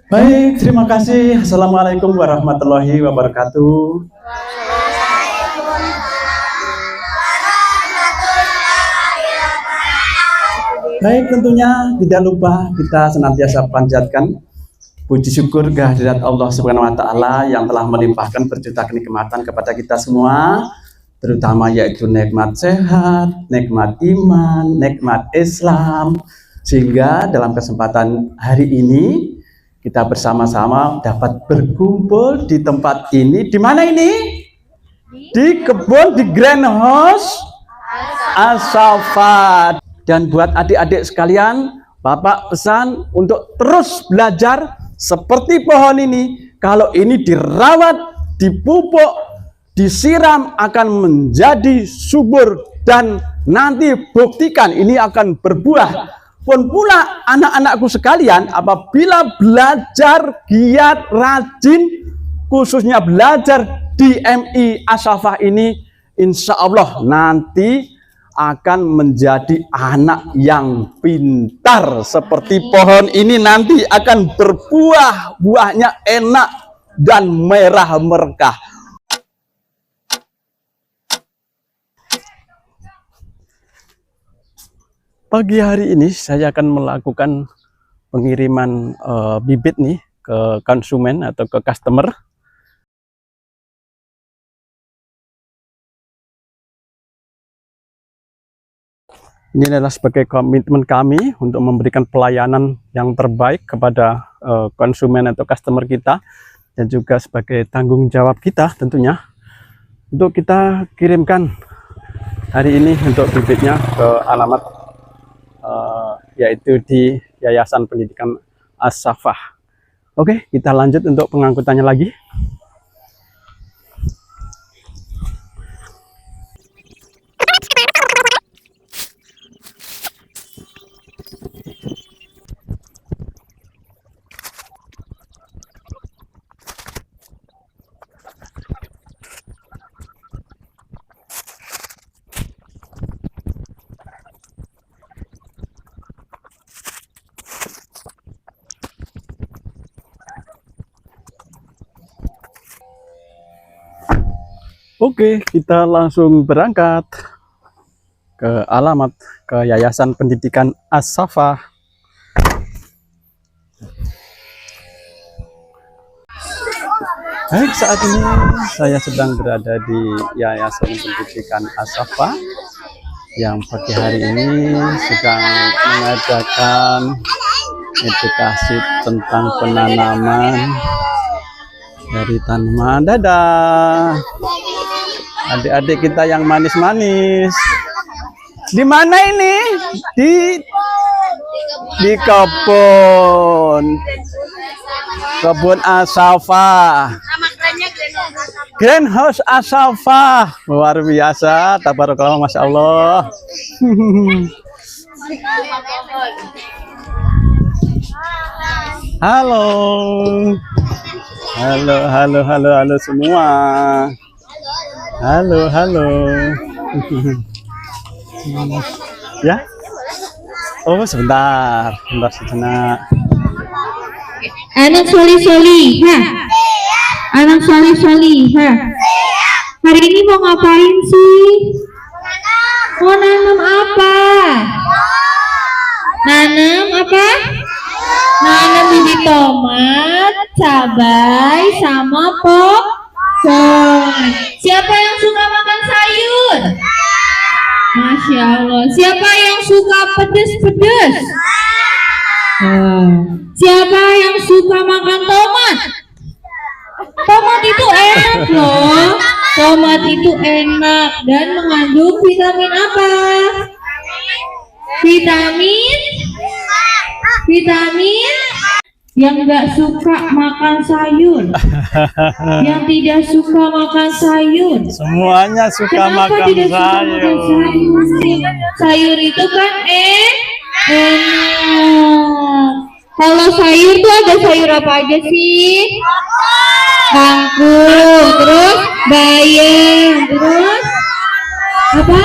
Baik, terima kasih. Assalamualaikum warahmatullahi wabarakatuh. Baik, tentunya tidak lupa kita senantiasa panjatkan puji syukur kehadirat Allah Subhanahu wa taala yang telah melimpahkan berjuta kenikmatan kepada kita semua, terutama yaitu nikmat sehat, nikmat iman, nikmat Islam, sehingga dalam kesempatan hari ini kita bersama-sama dapat berkumpul di tempat ini. Di mana ini? Di kebun, di Greenhouse As-Safa. Dan buat adik-adik sekalian, Bapak pesan untuk terus belajar seperti pohon ini. Kalau ini dirawat, dipupuk, disiram akan menjadi subur, dan nanti buktikan ini akan berbuah. Pun pula anak-anakku sekalian, apabila belajar giat, rajin, khususnya belajar di MI As-Safa ini, insya Allah nanti akan menjadi anak yang pintar seperti pohon ini, nanti akan berbuah, buahnya enak dan merah merkah. Pagi hari ini saya akan melakukan pengiriman bibit nih ke konsumen atau ke customer. Ini adalah sebagai komitmen kami untuk memberikan pelayanan yang terbaik kepada konsumen atau customer kita, dan juga sebagai tanggung jawab kita tentunya untuk kita kirimkan hari ini untuk bibitnya ke alamat yaitu di Yayasan Pendidikan As-Safa. Oke, kita lanjut untuk pengangkutannya lagi. Oke, kita langsung berangkat ke alamat ke Yayasan Pendidikan As-Safa. Baik, saat ini saya sedang berada di Yayasan Pendidikan As-Safa yang pagi hari ini sedang mengadakan edukasi tentang penanaman dari tanaman. Dadah adik-adik kita yang manis-manis. Di mana ini? Di kebun As-Safa. Greenhouse As-Safa. Luar biasa, tabarakallah, masya Allah. Halo. Halo semua. Halo. Ya. Oh, sebentar sejenak. Anak soli, anak soli, hari ini mau ngapain sih? Mau nanam apa? Nanam bibit tomat, cabai, sama pohon. Siapa yang suka makan sayur? Masya Allah. Siapa yang suka pedes-pedes? Siapa yang suka makan tomat? Tomat itu enak loh. Tomat itu enak dan mengandung vitamin apa? Vitamin yang nggak suka makan sayur, yang tidak suka makan sayur. Semuanya suka. Kenapa makan tidak suka sayur. makan sayur? Sayur itu kan enak. Kalau sayur tuh ada sayur apa aja sih? Kangkung, terus bayam, terus apa?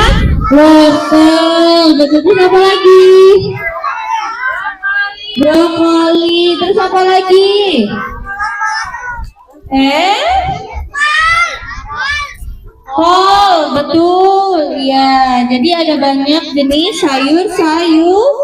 Wortel, terus apa lagi? brokoli, terus apa lagi? Kol, betul. Ya, jadi ada banyak jenis sayuran.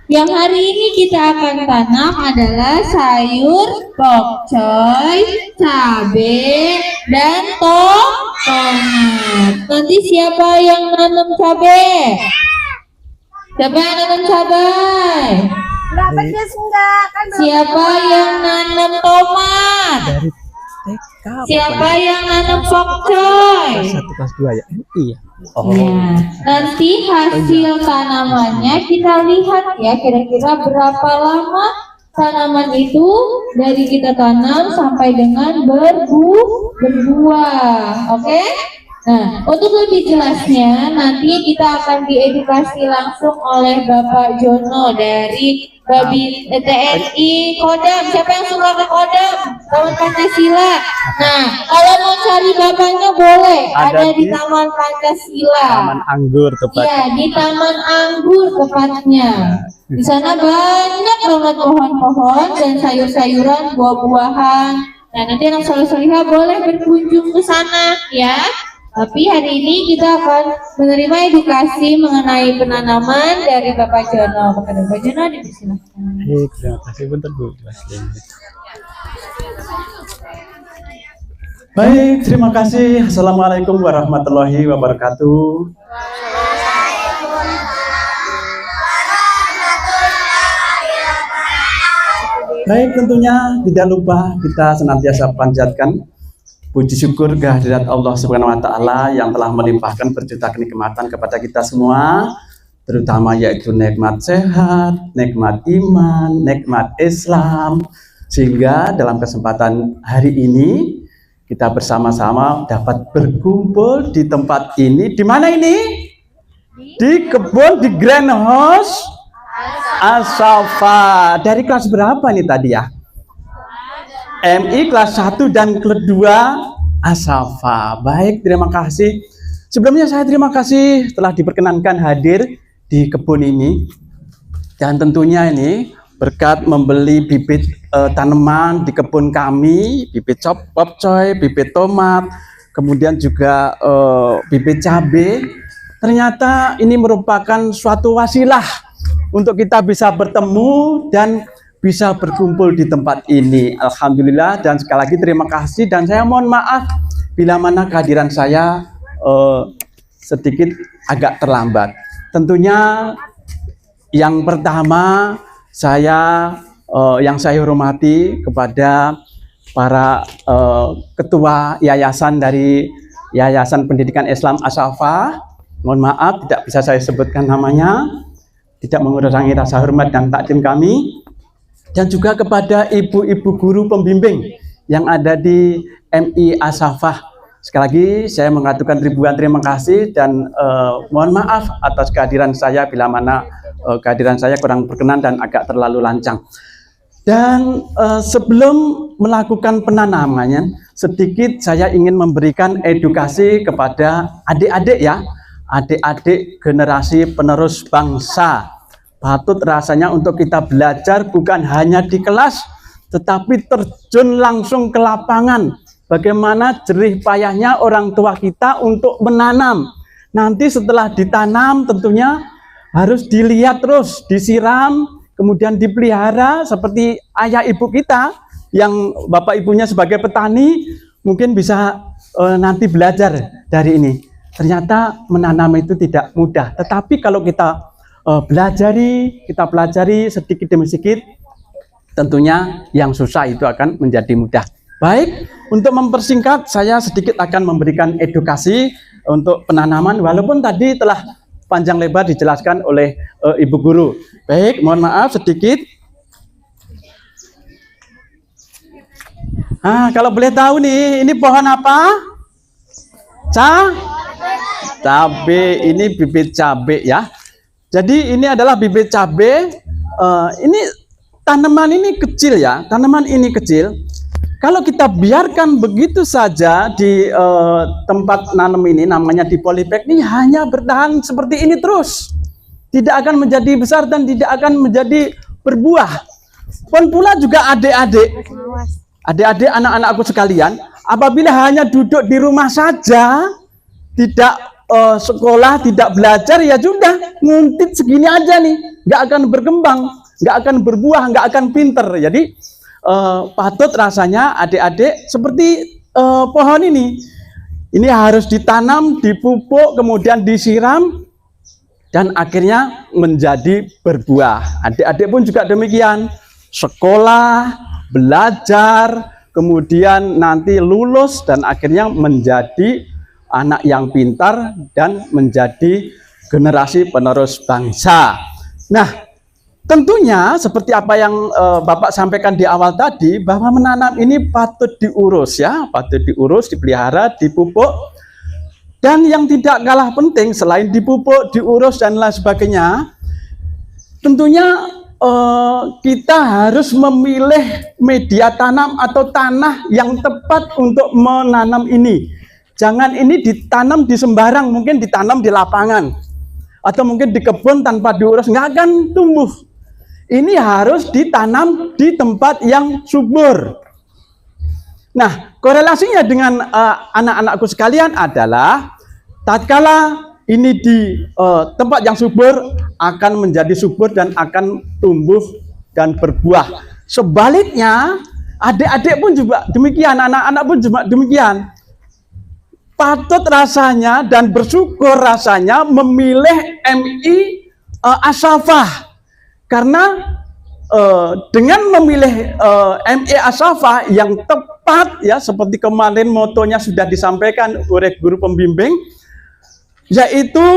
Yang hari ini kita akan tanam adalah sayur bokcoy, cabai, dan tomat. Nanti siapa yang nanam cabai? Siapa yang nanam cabai? Siapa yang nanam tomat? Dari TK. Siapa yang nanam pokcoy? Kelas 1 kelas 2 ya. Iya. Oh. Ya, nanti hasil tanamannya kita lihat ya, kira-kira berapa lama tanaman itu dari kita tanam sampai dengan berbuah. Oke? Nah, untuk lebih jelasnya nanti kita akan diedukasi langsung oleh Bapak Jono dari Babin TNI Kodam. Siapa yang suka ke Kodam? Taman Pancasila. Nah, kalau mau cari bapaknya boleh ada di Taman Pancasila. Taman Anggur tepatnya. Iya, di Taman Anggur tepatnya. Di sana banyak banget pohon-pohon dan sayur-sayuran, buah-buahan. Nah, nanti anak soleh-solehah boleh berkunjung ke sana ya. Tapi hari ini kita akan menerima edukasi mengenai penanaman dari Bapak Jono. Kepada Bapak Jono dipersilakan. Baik, terima kasih bentar Bu. Baik, terima kasih. Assalamualaikum warahmatullahi wabarakatuh. Baik, tentunya tidak lupa kita senantiasa panjatkan puji syukur kehadirat Allah Subhanahu wa taala yang telah melimpahkan berjuta kenikmatan kepada kita semua, terutama yaitu nikmat sehat, nikmat iman, nikmat Islam, sehingga dalam kesempatan hari ini kita bersama-sama dapat berkumpul di tempat ini. Di mana ini? Di kebun di Greenhouse As-Safa. Dari kelas berapa nih tadi ya? MI kelas 1 dan kelas 2 As-Safa. Baik, terima kasih. Sebelumnya saya terima kasih telah diperkenankan hadir di kebun ini. Dan tentunya ini berkat membeli bibit tanaman di kebun kami, bibit pokcoy, bibit tomat, kemudian juga bibit cabai. Ternyata ini merupakan suatu wasilah untuk kita bisa bertemu dan bisa berkumpul di tempat ini. Alhamdulillah, dan sekali lagi terima kasih, dan saya mohon maaf bila mana kehadiran saya sedikit agak terlambat. Tentunya yang pertama yang saya hormati kepada para ketua yayasan dari Yayasan Pendidikan Islam As-Safa. Mohon maaf tidak bisa saya sebutkan namanya, tidak mengurangi rasa hormat dan takdim kami. Dan juga kepada ibu-ibu guru pembimbing yang ada di MI As-Safa. Sekali lagi saya mengaturkan ribuan terima kasih dan mohon maaf atas kehadiran saya bila mana kehadiran saya kurang berkenan dan agak terlalu lancang. Dan sebelum melakukan penanamannya, sedikit saya ingin memberikan edukasi kepada adik-adik ya, adik-adik generasi penerus bangsa. Patut rasanya untuk kita belajar bukan hanya di kelas, tetapi terjun langsung ke lapangan. Bagaimana jerih payahnya orang tua kita untuk menanam. Nanti setelah ditanam tentunya harus dilihat terus, disiram, kemudian dipelihara seperti ayah ibu kita yang bapak ibunya sebagai petani mungkin bisa nanti belajar dari ini. Ternyata menanam itu tidak mudah, tetapi kalau kita kita pelajari sedikit demi sedikit, tentunya yang susah itu akan menjadi mudah. Baik, untuk mempersingkat saya sedikit akan memberikan edukasi untuk penanaman, walaupun tadi telah panjang lebar dijelaskan oleh ibu guru. Baik, mohon maaf sedikit. Kalau boleh tahu nih, ini pohon apa? Cabai. Ini bibit cabai ya. Jadi ini adalah bibit cabai. Ini tanaman ini kecil ya, tanaman ini kecil. Kalau kita biarkan begitu saja di tempat nanam ini, namanya di polybag ini, hanya bertahan seperti ini terus. tidak akan menjadi besar dan tidak akan menjadi berbuah. Pun pula juga adik-adik anak-anakku sekalian, apabila hanya duduk di rumah saja, tidak sekolah, tidak belajar, ya sudah nguntit segini aja nih, nggak akan berkembang, nggak akan berbuah, nggak akan pinter. Jadi patut rasanya adik-adik seperti pohon ini harus ditanam, dipupuk, kemudian disiram, dan akhirnya menjadi berbuah. Adik-adik pun juga demikian, sekolah, belajar, kemudian nanti lulus dan akhirnya menjadi anak yang pintar dan menjadi generasi penerus bangsa. Nah, tentunya seperti apa yang Bapak sampaikan di awal tadi, bahwa menanam ini patut diurus ya, patut diurus, dipelihara, dipupuk. Dan yang tidak kalah penting selain dipupuk, diurus dan lain sebagainya, tentunya kita harus memilih media tanam atau tanah yang tepat untuk menanam ini. Jangan ini ditanam di sembarang, mungkin ditanam di lapangan atau mungkin di kebun tanpa diurus, nggak akan tumbuh. Ini harus ditanam di tempat yang subur. Nah, korelasinya dengan anak-anakku sekalian adalah tatkala ini di tempat yang subur akan menjadi subur dan akan tumbuh dan berbuah. Sebaliknya, adik-adik pun juga demikian, anak-anak pun juga demikian. Patut rasanya dan bersyukur rasanya memilih MI Asafah, karena dengan memilih MI Asafah yang tepat ya, seperti kemarin motonya sudah disampaikan oleh guru pembimbing, yaitu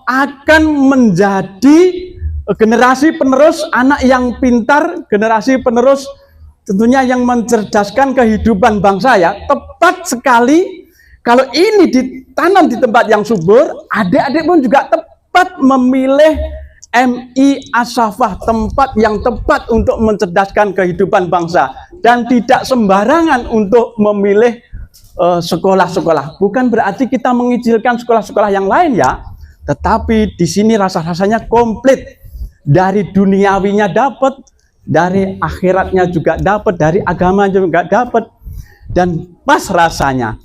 akan menjadi generasi penerus anak yang pintar, generasi penerus tentunya yang mencerdaskan kehidupan bangsa ya. Tepat sekali kalau ini ditanam di tempat yang subur, adik-adik pun juga tepat memilih MI Asafah, tempat yang tepat untuk mencerdaskan kehidupan bangsa, dan tidak sembarangan untuk memilih sekolah-sekolah. Bukan berarti kita mengijilkan sekolah-sekolah yang lain ya, tetapi di sini rasa-rasanya komplit. Dari duniawinya dapat, dari akhiratnya juga dapat, dari agama juga dapat, dan pas rasanya.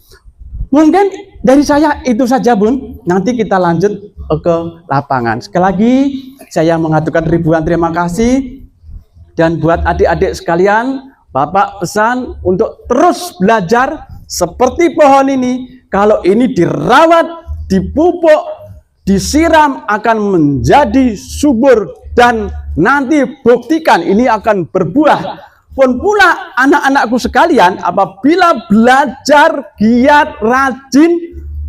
Mungkin dari saya itu saja Bun, nanti kita lanjut ke lapangan. Sekali lagi saya mengaturkan ribuan terima kasih, dan buat adik-adik sekalian, Bapak pesan untuk terus belajar seperti pohon ini. Kalau ini dirawat, dipupuk, disiram akan menjadi subur, dan nanti buktikan ini akan berbuah. Pun pula anak-anakku sekalian, apabila belajar giat, rajin,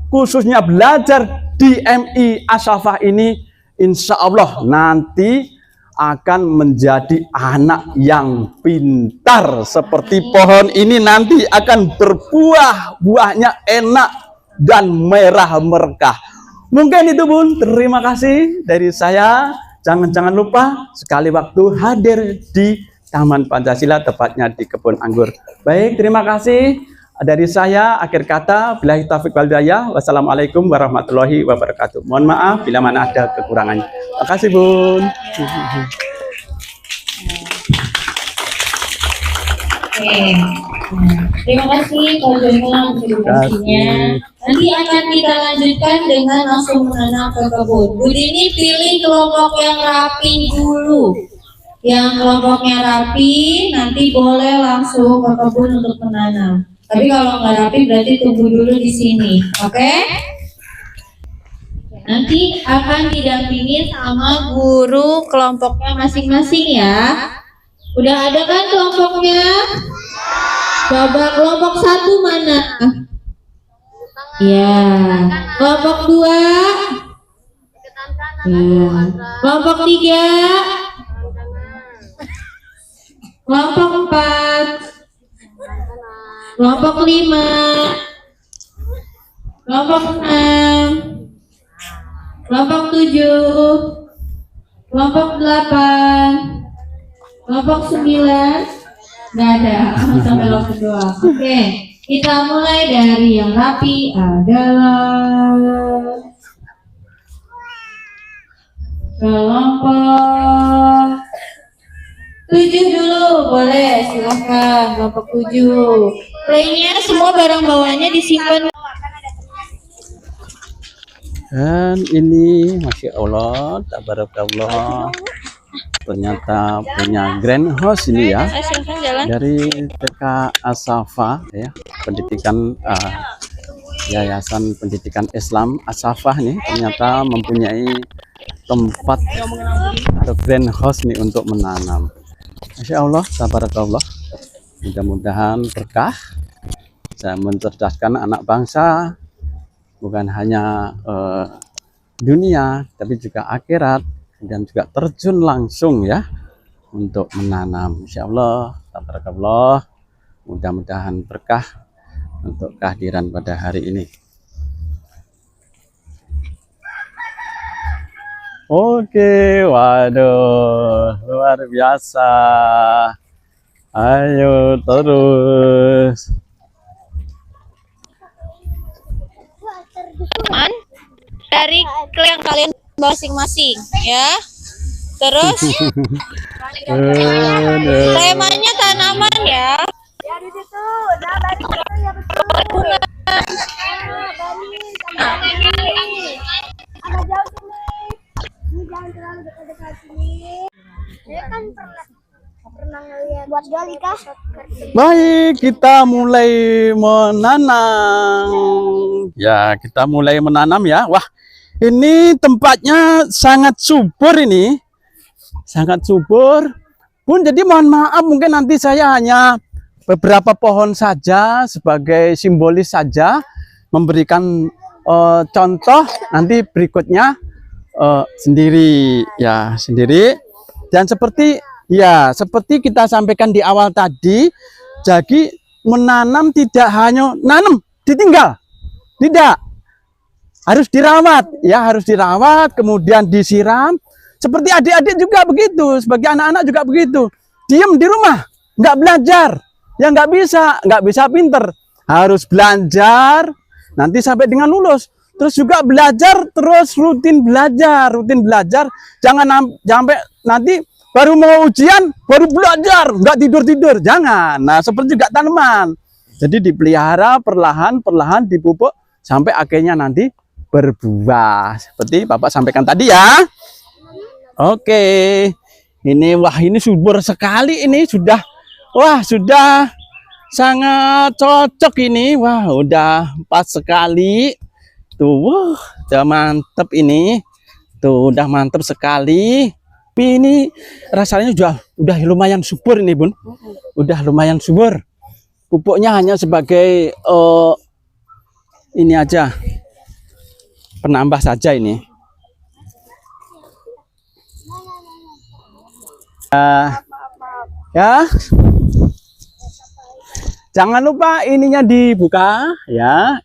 khususnya belajar di MI Asafah ini, insya Allah nanti akan menjadi anak yang pintar seperti pohon ini, nanti akan berbuah, buahnya enak dan merah merkah. Mungkin itu Bun, terima kasih dari saya. Jangan lupa sekali waktu hadir di Taman Pancasila, tepatnya di Kebun Anggur. Baik, terima kasih dari saya. Akhir kata, billahi taufiq wal hidayah. Wassalamualaikum warahmatullahi wabarakatuh. Mohon maaf bila mana ada kekurangannya. Terima kasih Bun. Oke. Terima kasih Pak Jono presentasinya. Nanti akan kita lanjutkan dengan langsung menanam ke kebun. Bun ini pilih kelompok yang rapi dulu. Yang kelompoknya rapi, nanti boleh langsung ke kebun untuk menanam. Tapi kalau nggak rapi berarti tunggu dulu di sini, oke? Nanti akan didampingi sama guru kelompoknya masing-masing ya. Udah ada kan kelompoknya? Coba kelompok 1 mana? Ya. Kelompok 2? Ya. Kelompok 3? Kelompok 4? Kelompok 5? Kelompok 6? Kelompok 7? Kelompok 8? Kelompok 9? Nggak ada, sampai kelompok 2. Oke, kita mulai dari yang rapi adalah Kelompok 7 dulu, boleh, silahkan kelompok 7. Playnya semua barang bawaannya disimpan. Dan ini Masya Allah, tabarakallah, ternyata punya grand house ini ya, Silahkan jalan. dari TK As-Safa ya, pendidikan Yayasan Pendidikan Islam As-Safa nih, ternyata mempunyai tempat atau grand house nih untuk menanam. Masya Allah, tabarakallah, mudah-mudahan berkah, bisa mencerdaskan anak bangsa, bukan hanya dunia tapi juga akhirat, dan juga terjun langsung ya untuk menanam. Insya Allah, tabarakallah, mudah-mudahan berkah untuk kehadiran pada hari ini. Oke, waduh, luar biasa. Ayo terus. Dari yang kalian masing-masing ya. Terus temanya tanaman ya. Dari situ, nah dari situ ya betul. Agak jauh sini. Ini jangan terlalu dekat-dekat sini. Saya kan pernah ngeliat buat gali kah? Baik, kita mulai menanam. Ya, kita mulai menanam ya. Wah, ini tempatnya sangat subur ini. Sangat subur. Bun, jadi mohon maaf mungkin nanti saya hanya beberapa pohon saja sebagai simbolis saja, memberikan contoh, nanti berikutnya sendiri ya, sendiri. Dan seperti kita sampaikan di awal tadi, jadi menanam tidak hanya nanam ditinggal, tidak, harus dirawat ya, harus dirawat, kemudian disiram. Seperti adik-adik juga begitu, sebagai anak-anak juga begitu, diam di rumah, nggak belajar, ya nggak bisa pinter, harus belajar nanti sampai dengan lulus. Terus juga belajar, terus rutin belajar, jangan sampai nanti baru mau ujian baru belajar, nggak tidur, jangan. Nah, seperti juga tanaman, jadi dipelihara perlahan dipupuk sampai akhirnya nanti berbuah seperti Bapak sampaikan tadi ya. Oke, ini wah, ini subur sekali, ini sudah sangat cocok ini. Wah, udah pas sekali tuh. Udah mantep ini tuh, udah mantep sekali. Tapi ini rasanya udah lumayan subur ini, Bun, udah lumayan subur. Pupuknya hanya sebagai ini aja, penambah saja ini. Ya, jangan lupa ininya dibuka ya,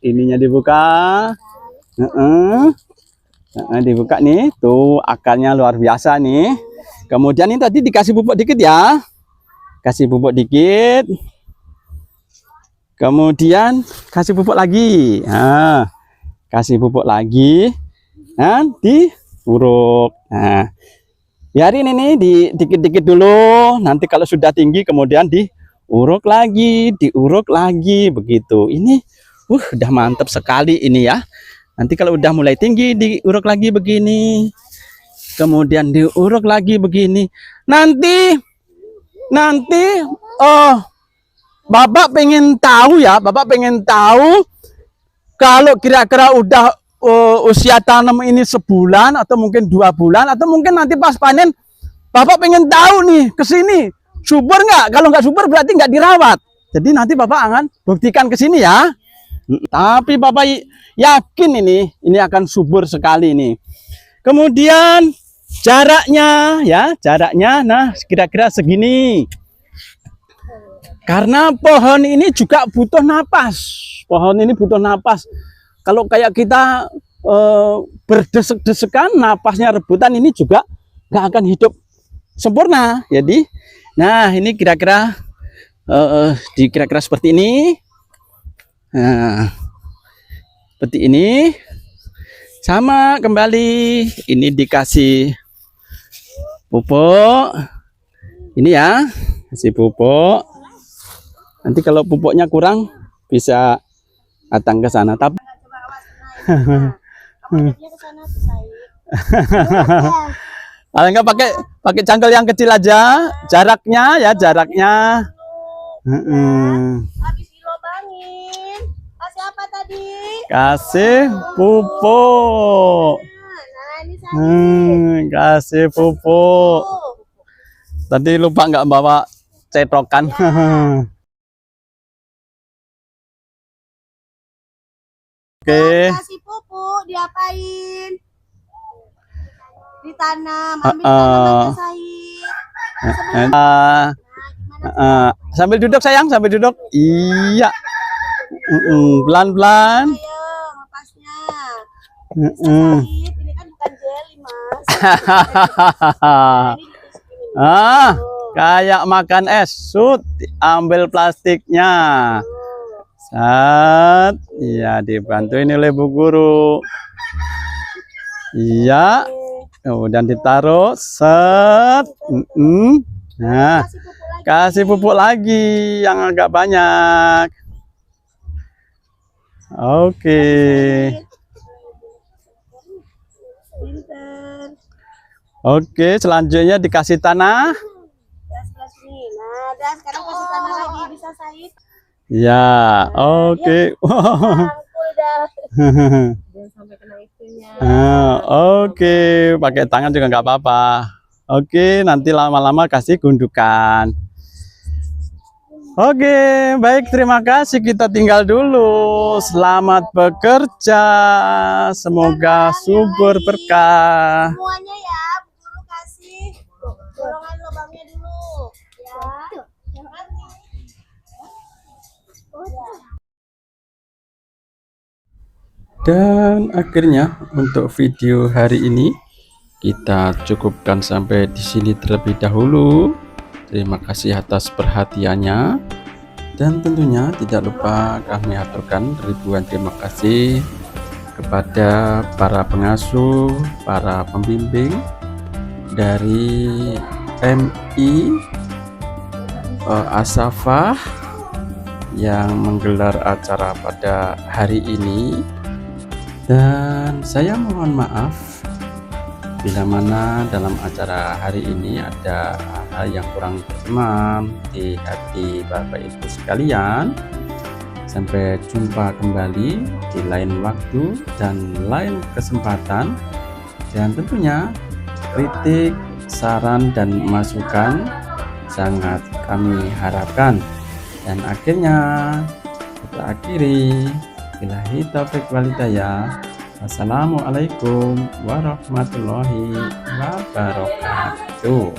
dibuka nih, tuh akarnya luar biasa nih. Kemudian ini tadi dikasih pupuk dikit ya, kemudian kasih pupuk lagi, kasih pupuk lagi, dan diuruk. Nah, biarin ini dikit-dikit dulu, nanti kalau sudah tinggi kemudian diuruk lagi begitu. Ini udah mantap sekali ini ya. Nanti kalau udah mulai tinggi diuruk lagi begini, kemudian diuruk lagi begini. Nanti Bapak pengen tahu kalau kira-kira udah usia tanam ini sebulan atau mungkin 2 bulan atau mungkin nanti pas panen, Bapak pengen tahu nih kesini subur nggak? Kalau nggak subur berarti nggak dirawat. Jadi nanti Bapak akan buktikan kesini ya. Tapi Bapak yakin ini akan subur sekali ini. Kemudian jaraknya, nah kira-kira segini. Karena pohon ini juga butuh napas. Kalau kayak kita berdesek-desekan, napasnya rebutan, ini juga nggak akan hidup sempurna. Jadi, nah ini kira-kira seperti ini. Nah, seperti ini. Sama kembali, ini dikasih pupuk. Ini ya, kasih pupuk. Nanti kalau pupuknya kurang bisa datang ke sana. Tapi kalau enggak pakai cangkul yang kecil aja, jaraknya ya jaraknya. Habis dilobangin. Kasih apa tadi? Kasih pupuk. Nah, ini saya. Kasih pupuk. Tadi lupa nggak bawa cetokan. Oke. Kasih pupuk, diapain? Ditanam, ambil tanamannya Said. Sambil duduk sayang, sambil duduk. Iya. Pelan-pelan. Ayo, lepasnya. Said, ini kan bukan jelly, Mas. Ini Kayak makan es. Sud, ambil plastiknya. Sat, iya dibantuin oleh Bu Guru. Iya, kemudian ditaruh. Set. Nah, kasih pupuk lagi yang agak banyak. Oke. Pinter. Oke, selanjutnya dikasih tanah. Ya, sebelah sini. Nah, dan sekarang kasih tanah lagi, bisa Said. Ya, oke. Rangkul dah. Jangan sampai kena itunya. Oke, pakai tangan juga nggak apa-apa. Oke, nanti lama-lama kasih gundukan. Oke, baik, terima kasih. Kita tinggal dulu. Selamat bekerja. Semoga subur berkah. Semuanya ya, Bu Guru kasih bolongan lubangnya dulu. Ya. Dan akhirnya untuk video hari ini kita cukupkan sampai di sini terlebih dahulu. Terima kasih atas perhatiannya, dan tentunya tidak lupa kami aturkan ribuan terima kasih kepada para pengasuh, para pembimbing dari MI Asafah yang menggelar acara pada hari ini. Dan saya mohon maaf bila mana dalam acara hari ini ada hal yang kurang berkenan di hati Bapak Ibu sekalian. Sampai jumpa kembali di lain waktu dan lain kesempatan. Dan tentunya kritik, saran, dan masukan sangat kami harapkan. Dan akhirnya kita akhiri. Billahi taufiq wal hidayah. Wassalamualaikum warahmatullahi wabarakatuh.